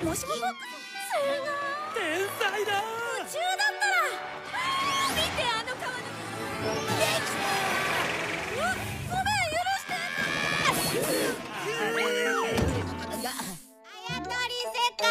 もしもボックスすごい天才だ宇宙だったら見てあの川のできたごめん許してあやとり世界。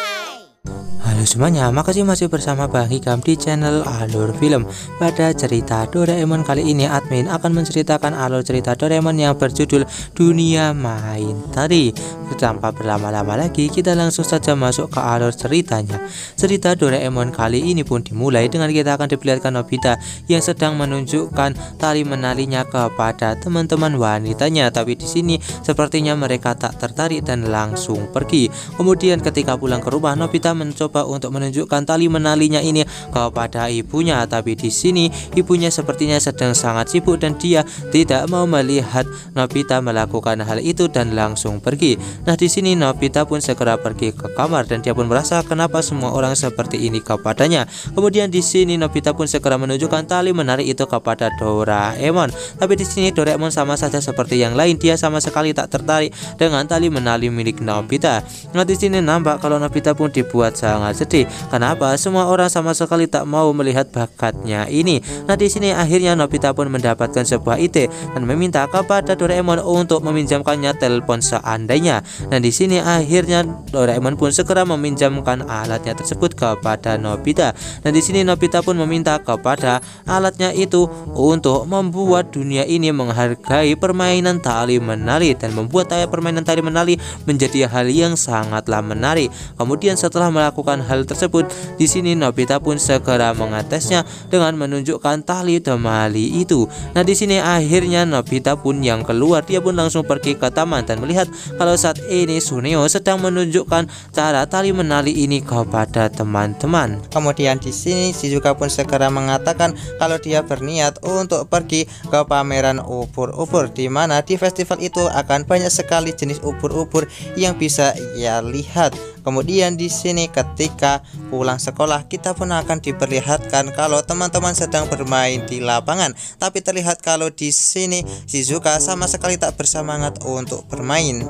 Halo semuanya, makasih masih bersama Bang Hikam di channel Alur Film. Pada cerita Doraemon kali ini, admin akan menceritakan alur cerita Doraemon yang berjudul Dunia Main Tari. Tanpa berlama-lama lagi, kita langsung saja masuk ke alur ceritanya. Cerita Doraemon kali ini pun dimulai dengan kita akan diperlihatkan Nobita yang sedang menunjukkan tali menalinya kepada teman-teman wanitanya. Tapi di sini sepertinya mereka tak tertarik dan langsung pergi. Kemudian ketika pulang ke rumah, Nobita mencoba untuk menunjukkan tali menalinya ini kepada ibunya, tapi di sini ibunya sepertinya sedang sangat sibuk dan dia tidak mau melihat Nobita melakukan hal itu dan langsung pergi. Nah, di sini Nobita pun segera pergi ke kamar dan dia pun merasa kenapa semua orang seperti ini kepadanya. Kemudian di sini Nobita pun segera menunjukkan tali menarik itu kepada Doraemon. Tapi di sini Doraemon sama saja seperti yang lain, dia sama sekali tak tertarik dengan tali menali milik Nobita. Nah, di sini nampak kalau Nobita pun dibuat sangat sedih. Kenapa semua orang sama sekali tak mau melihat bakatnya ini? Nah, di sini akhirnya Nobita pun mendapatkan sebuah ide dan meminta kepada Doraemon untuk meminjamkannya telepon seandainya. Nah, di sini akhirnya Doraemon pun segera meminjamkan alatnya tersebut kepada Nobita. Dan di sini Nobita pun meminta kepada alatnya itu untuk membuat dunia ini menghargai permainan tali menali dan membuat permainan tali menali menjadi hal yang sangatlah menarik. Kemudian setelah melakukan hal tersebut, di sini Nobita pun segera mengetesnya dengan menunjukkan tali temali itu. Nah, di sini akhirnya Nobita pun yang keluar, dia pun langsung pergi ke taman dan melihat kalau saat ini Suneo sedang menunjukkan cara tali menali ini kepada teman-teman. Kemudian di sini Shizuka pun segera mengatakan kalau dia berniat untuk pergi ke pameran ubur-ubur, di mana di festival itu akan banyak sekali jenis ubur-ubur yang bisa ia lihat. Kemudian di sini ketika pulang sekolah, kita pun akan diperlihatkan kalau teman-teman sedang bermain di lapangan. Tapi terlihat kalau di sini Shizuka sama sekali tak bersemangat untuk bermain.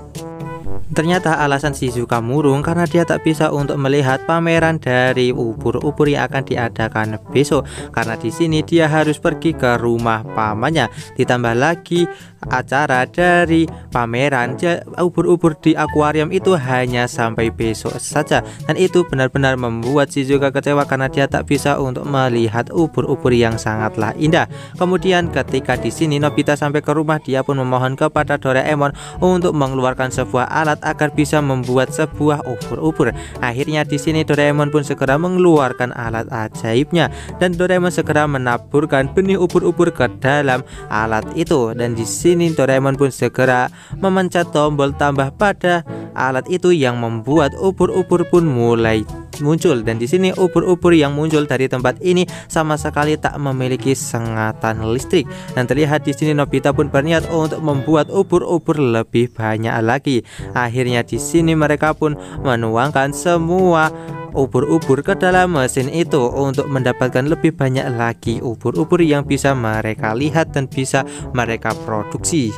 Ternyata alasan Shizuka murung karena dia tak bisa untuk melihat pameran dari ubur-ubur yang akan diadakan besok, karena di sini dia harus pergi ke rumah pamannya. Ditambah lagi acara dari pameran ubur-ubur di akuarium itu hanya sampai besok saja, dan itu benar-benar membuat Shizuka kecewa karena dia tak bisa untuk melihat ubur-ubur yang sangatlah indah. Kemudian ketika di sini Nobita sampai ke rumah, dia pun memohon kepada Doraemon untuk mengeluarkan sebuah alat agar bisa membuat sebuah ubur-ubur. Akhirnya di sini Doraemon pun segera mengeluarkan alat ajaibnya dan Doraemon segera menaburkan benih ubur-ubur ke dalam alat itu. Dan di sini Doraemon pun segera memencet tombol tambah pada alat itu yang membuat ubur-ubur pun mulai muncul. Dan di sini ubur-ubur yang muncul dari tempat ini sama sekali tak memiliki sengatan listrik. Dan terlihat di sini Nobita pun berniat untuk membuat ubur-ubur lebih banyak lagi. Akhirnya di sini mereka pun menuangkan semua ubur-ubur ke dalam mesin itu untuk mendapatkan lebih banyak lagi ubur-ubur yang bisa mereka lihat dan bisa mereka produksi.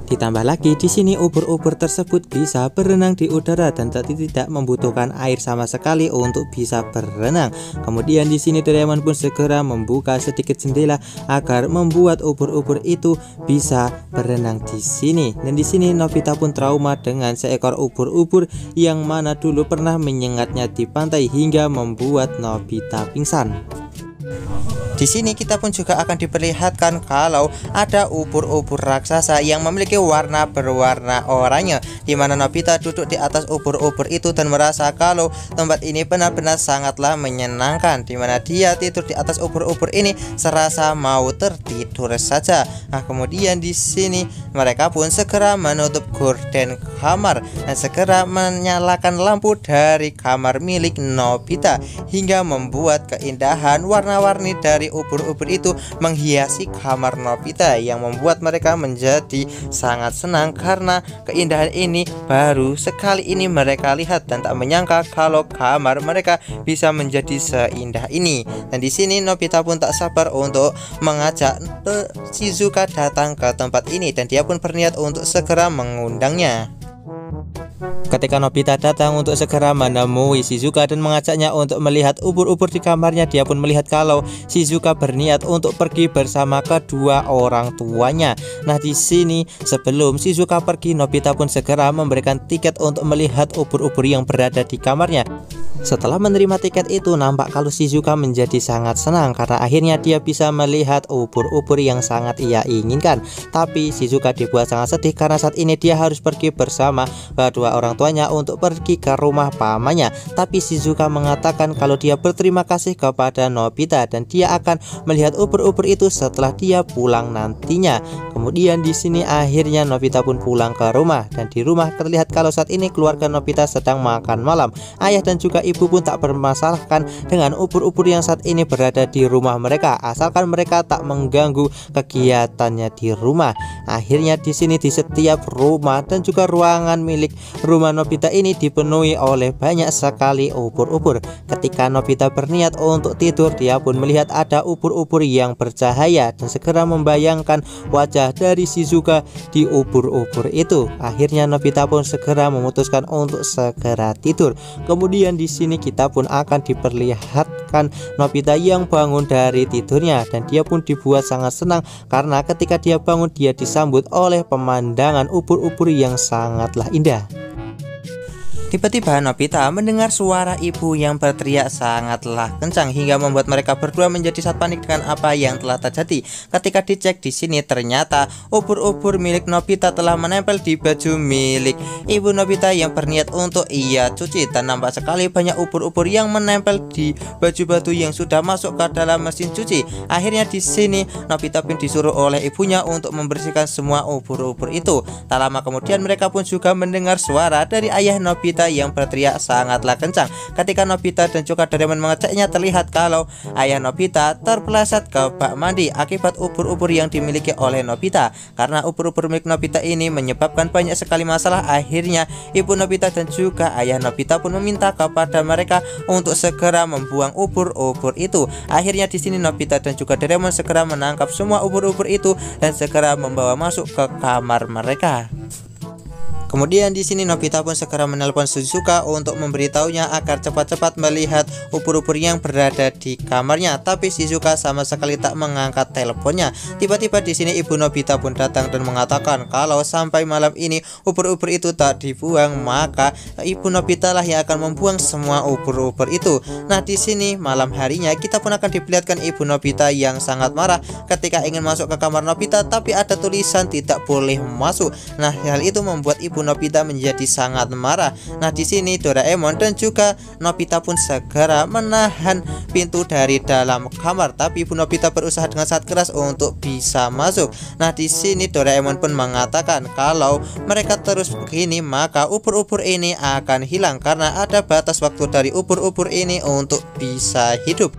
Ditambah lagi di sini ubur-ubur tersebut bisa berenang di udara dan tidak membutuhkan air sama sekali untuk bisa berenang. Kemudian di sini Doraemon pun segera membuka sedikit jendela agar membuat ubur-ubur itu bisa berenang di sini. Dan di sini Nobita pun trauma dengan seekor ubur-ubur yang mana dulu pernah menyengatnya di pantai hingga membuat Nobita pingsan. Di sini kita pun juga akan diperlihatkan kalau ada ubur-ubur raksasa yang memiliki warna berwarna oranye, di mana Nobita duduk di atas ubur-ubur itu dan merasa kalau tempat ini benar-benar sangatlah menyenangkan, di mana dia tidur di atas ubur-ubur ini serasa mau tertidur saja. Nah, kemudian di sini mereka pun segera menutup gorden kamar dan segera menyalakan lampu dari kamar milik Nobita hingga membuat keindahan warna-warni dari ubur-ubur itu menghiasi kamar Nobita yang membuat mereka menjadi sangat senang karena keindahan ini baru sekali ini mereka lihat dan tak menyangka kalau kamar mereka bisa menjadi seindah ini. Dan di sini Nobita pun tak sabar untuk mengajak Shizuka datang ke tempat ini dan dia pun berniat untuk segera mengundangnya. Ketika Nobita datang untuk segera menemui Shizuka dan mengajaknya untuk melihat ubur-ubur di kamarnya, dia pun melihat kalau Shizuka berniat untuk pergi bersama kedua orang tuanya. Nah, di sini sebelum Shizuka pergi, Nobita pun segera memberikan tiket untuk melihat ubur-ubur yang berada di kamarnya. Setelah menerima tiket itu, nampak kalau Shizuka menjadi sangat senang karena akhirnya dia bisa melihat ubur-ubur yang sangat ia inginkan. Tapi Shizuka dibuat sangat sedih karena saat ini dia harus pergi bersama kedua orang tuanya untuk pergi ke rumah pamannya. Tapi Shizuka mengatakan kalau dia berterima kasih kepada Nobita dan dia akan melihat ubur-ubur itu setelah dia pulang nantinya. Kemudian di sini akhirnya Nobita pun pulang ke rumah, dan di rumah terlihat kalau saat ini keluarga Nobita sedang makan malam. Ayah dan juga ibu pun tak bermasalahkan dengan ubur-ubur yang saat ini berada di rumah mereka, asalkan mereka tak mengganggu kegiatannya di rumah. Akhirnya di sini di setiap rumah dan juga ruangan milik rumah Nobita ini dipenuhi oleh banyak sekali ubur-ubur. Ketika Nobita berniat untuk tidur, dia pun melihat ada ubur-ubur yang bercahaya dan segera membayangkan wajah dari Shizuka di ubur-ubur itu. Akhirnya Nobita pun segera memutuskan untuk segera tidur. Kemudian di sini kita pun akan diperlihatkan Nobita yang bangun dari tidurnya, dan dia pun dibuat sangat senang karena ketika dia bangun dia disambut oleh pemandangan ubur-ubur yang sangatlah indah. Tiba-tiba Nobita mendengar suara ibu yang berteriak sangatlah kencang hingga membuat mereka berdua menjadi sangat panik dengan apa yang telah terjadi. Ketika dicek di sini ternyata ubur-ubur milik Nobita telah menempel di baju milik ibu Nobita yang berniat untuk ia cuci, dan nampak sekali banyak ubur-ubur yang menempel di baju-baju yang sudah masuk ke dalam mesin cuci. Akhirnya di sini Nobita pun disuruh oleh ibunya untuk membersihkan semua ubur-ubur itu. Tak lama kemudian mereka pun juga mendengar suara dari ayah Nobita yang berteriak sangatlah kencang. Ketika Nobita dan juga Doraemon mengeceknya, terlihat kalau ayah Nobita terpeleset ke bak mandi akibat ubur-ubur yang dimiliki oleh Nobita. Karena ubur-ubur milik Nobita ini menyebabkan banyak sekali masalah, akhirnya ibu Nobita dan juga ayah Nobita pun meminta kepada mereka untuk segera membuang ubur-ubur itu. Akhirnya di sini Nobita dan juga Doraemon segera menangkap semua ubur-ubur itu dan segera membawa masuk ke kamar mereka. Kemudian di sini Nobita pun segera menelpon Shizuka untuk memberitahunya agar cepat-cepat melihat ubur-ubur yang berada di kamarnya. Tapi Shizuka sama sekali tak mengangkat teleponnya. Tiba-tiba di sini ibu Nobita pun datang dan mengatakan kalau sampai malam ini ubur-ubur itu tak dibuang, maka ibu Nobita lah yang akan membuang semua ubur-ubur itu. Nah, di sini malam harinya kita pun akan diperlihatkan ibu Nobita yang sangat marah ketika ingin masuk ke kamar Nobita, tapi ada tulisan tidak boleh masuk. Nah, hal itu membuat ibu Nobita menjadi sangat marah. Nah, di sini Doraemon dan juga Nobita pun segera menahan pintu dari dalam kamar, tapi ibu Nobita berusaha dengan sangat keras untuk bisa masuk. Nah, di sini Doraemon pun mengatakan kalau mereka terus begini maka ubur-ubur ini akan hilang karena ada batas waktu dari ubur-ubur ini untuk bisa hidup.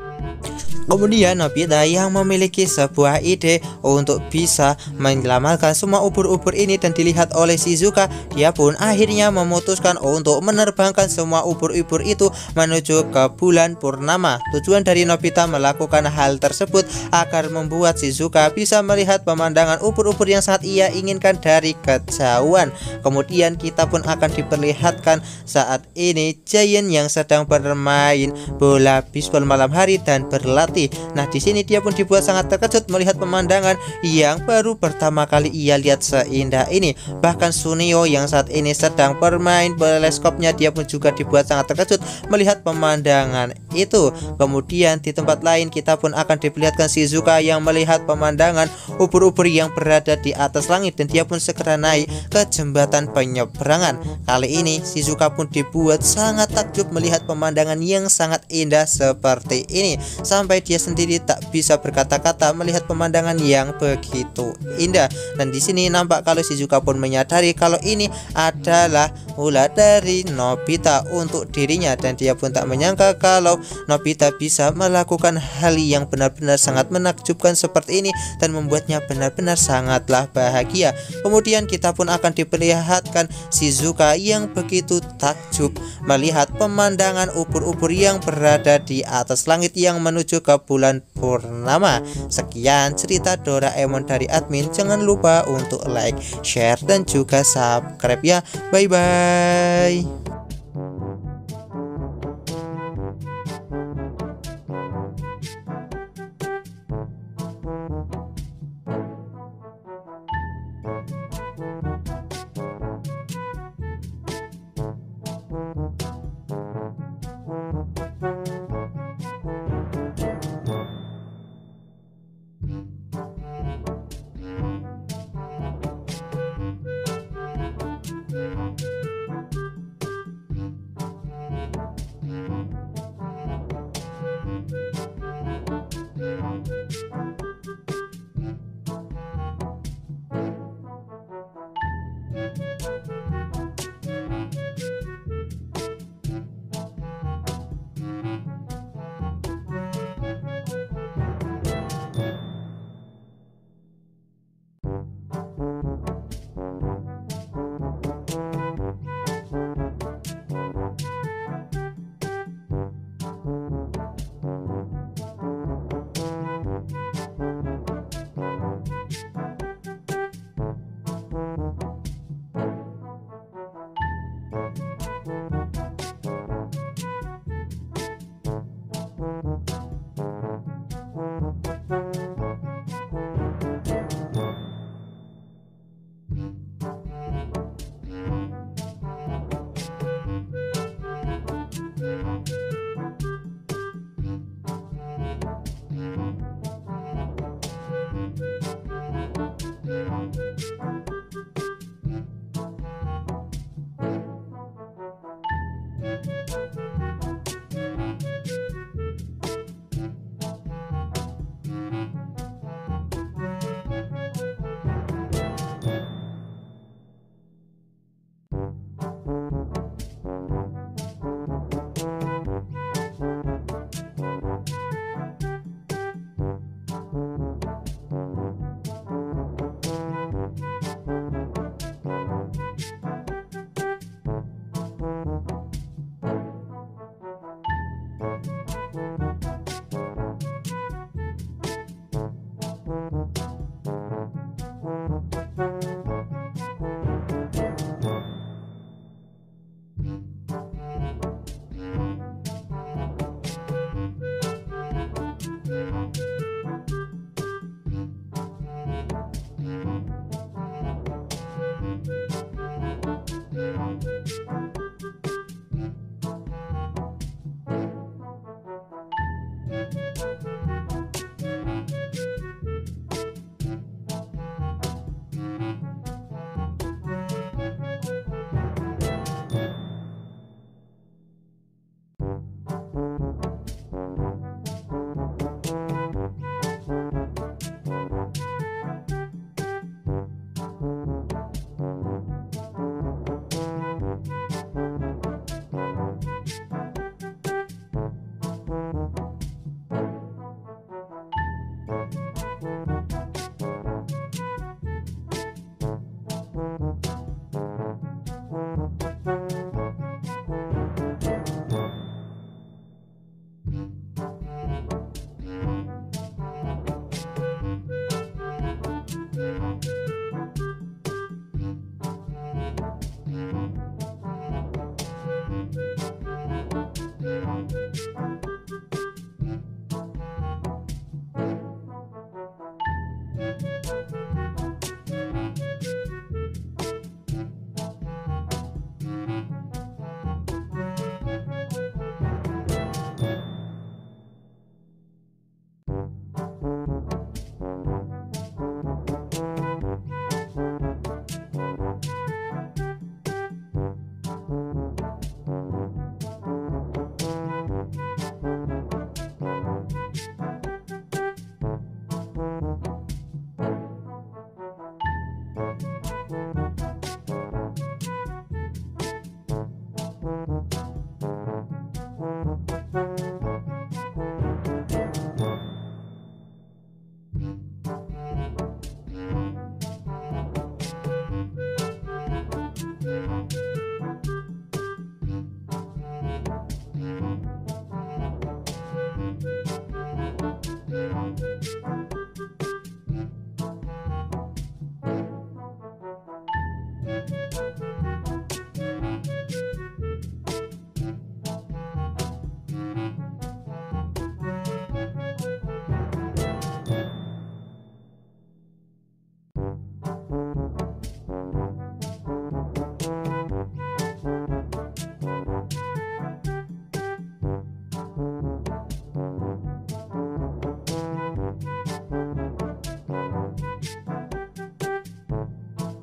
Kemudian Nobita yang memiliki sebuah ide untuk bisa menyelamatkan semua ubur-ubur ini dan dilihat oleh Shizuka, dia pun akhirnya memutuskan untuk menerbangkan semua ubur-ubur itu menuju ke bulan purnama. Tujuan dari Nobita melakukan hal tersebut agar membuat Shizuka bisa melihat pemandangan ubur-ubur yang sangat ia inginkan dari kejauhan. Kemudian kita pun akan diperlihatkan saat ini Giant yang sedang bermain bola bisbol malam hari dan berlatih. Nah, di sini dia pun dibuat sangat terkejut melihat pemandangan yang baru pertama kali ia lihat seindah ini. Bahkan Sunio yang saat ini sedang bermain teleskopnya, dia pun juga dibuat sangat terkejut melihat pemandangan itu. Kemudian di tempat lain kita pun akan diperlihatkan Shizuka yang melihat pemandangan ubur-ubur yang berada di atas langit, dan dia pun segera naik ke jembatan penyeberangan. Kali ini Shizuka pun dibuat sangat takjub melihat pemandangan yang sangat indah seperti ini, sampai dia sendiri tak bisa berkata-kata melihat pemandangan yang begitu indah. Dan di sini nampak kalau Shizuka pun menyadari kalau ini adalah ulah dari Nobita untuk dirinya, dan dia pun tak menyangka kalau Nobita bisa melakukan hal yang benar-benar sangat menakjubkan seperti ini dan membuatnya benar-benar sangatlah bahagia. Kemudian kita pun akan diperlihatkan Shizuka yang begitu takjub melihat pemandangan ubur-ubur yang berada di atas langit yang menuju ke bulan Purnama. Sekian cerita Doraemon dari admin. Jangan lupa untuk like, share, dan juga subscribe ya. Bye bye.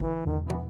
ya.